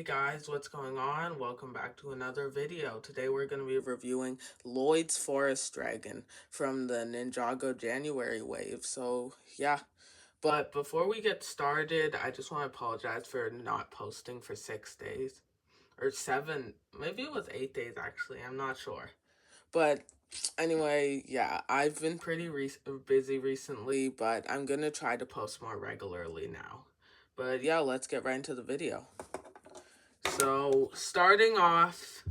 Guys, what's going on? Welcome back to another video. Today we're going to be reviewing Lloyd's Forest Dragon from the Ninjago January wave. So yeah, but before we get started, I just want to apologize for not posting for 6 days. Or 7, maybe it was 8 days actually, I'm not sure. But anyway, yeah, I've been pretty busy recently, but I'm going to try to post more regularly now. But yeah, let's get right into the video. So, starting off,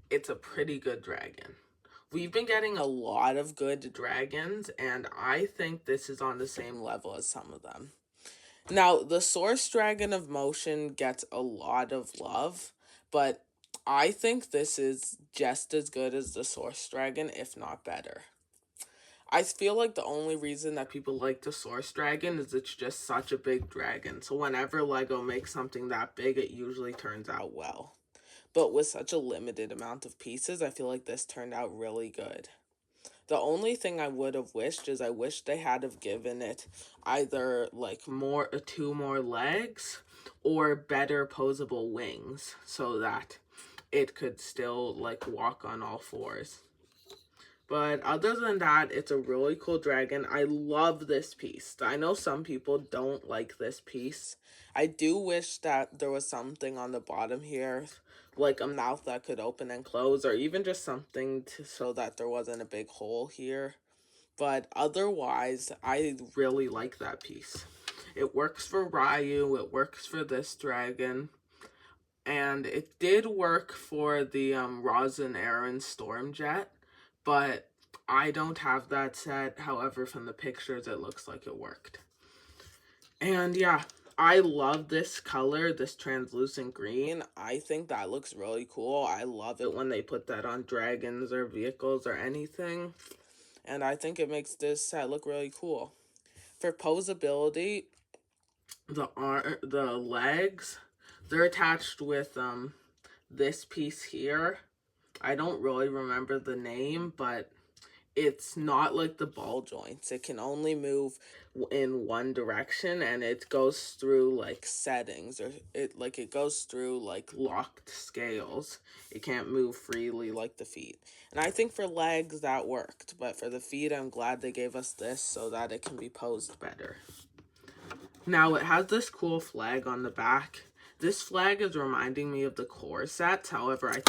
it's a pretty good dragon. We've been getting a lot of good dragons, and I think this is on the same level as some of them. Now, the Source Dragon of Motion gets a lot of love, but I think this is just as good as the Source Dragon, if not better. I feel like the only reason that people like the Source Dragon is it's just such a big dragon. So whenever LEGO makes something that big, it usually turns out well. But with such a limited amount of pieces, I feel like this turned out really good. The only thing I would have wished is I wish they had have given it either like two more legs or better posable wings so that it could still like walk on all fours. But other than that, it's a really cool dragon. I love this piece. I know some people don't like this piece. I do wish that there was something on the bottom here, like a mouth that could open and close, or even just something so that there wasn't a big hole here. But otherwise, I really like that piece. It works for Ryu, it works for this dragon, and it did work for the Rosin Aaron Stormjet. But I don't have that set. However, from the pictures, it looks like it worked. And yeah, I love this color, this translucent green. I think that looks really cool. I love it when they put that on dragons or vehicles or anything. And I think it makes this set look really cool. For posability, the legs, they're attached with this piece here. I don't really remember the name, but it's not like the ball joints. It can only move in one direction, and it goes through like settings, or it goes through like locked scales. It can't move freely like the feet. And I think for legs that worked, but for the feet I'm glad they gave us this so that it can be posed better. Now it has this cool flag on the back. This flag is reminding me of the core sets. However, I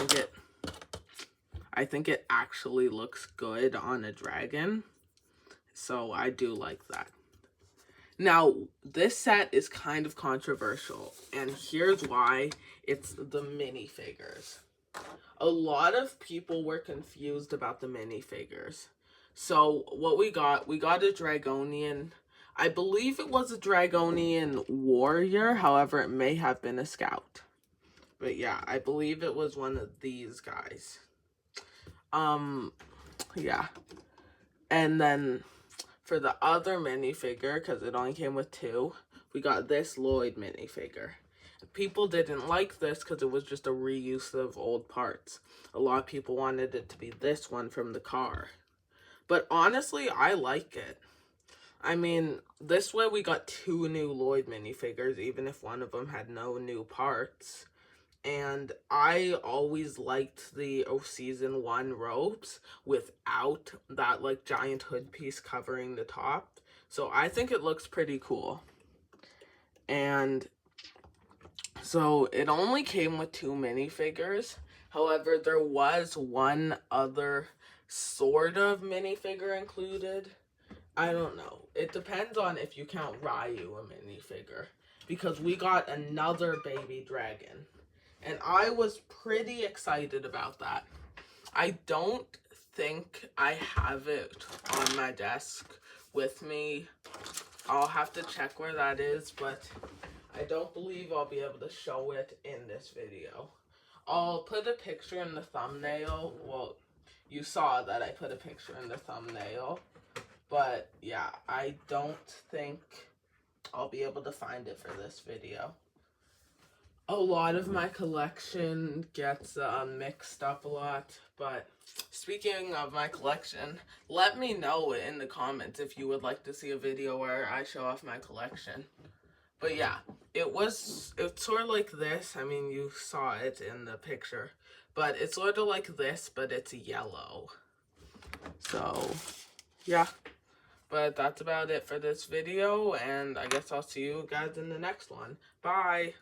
think it actually looks good on a dragon, so I do like that. Now, this set is kind of controversial, and here's why. It's the minifigures. A lot of people were confused about the minifigures. So, what we got a dragonian. I believe it was a dragonian warrior, however, it may have been a scout. But yeah, I believe it was one of these guys. Yeah. And then for the other minifigure, because it only came with 2, we got this Lloyd minifigure. People didn't like this because it was just a reuse of old parts. A lot of people wanted it to be this one from the car. But honestly, I like it. I mean, this way we got 2 new Lloyd minifigures, even if one of them had no new parts. And I always liked the season 1 ropes without that like giant hood piece covering the top. So I think it looks pretty cool. And so it only came with 2 minifigures. However, there was one other sort of minifigure included. I don't know. It depends on if you count Ryu a minifigure. Because we got another baby dragon. And I was pretty excited about that. I don't think I have it on my desk with me. I'll have to check where that is, but I don't believe I'll be able to show it in this video. I'll put a picture in the thumbnail. Well, you saw that I put a picture in the thumbnail. But yeah, I don't think I'll be able to find it for this video. A lot of my collection gets mixed up a lot, but speaking of my collection, let me know in the comments if you would like to see a video where I show off my collection. But yeah, it's sort of like this. I mean, you saw it in the picture, but it's sort of like this, but it's yellow. So yeah, but that's about it for this video, and I guess I'll see you guys in the next one. Bye!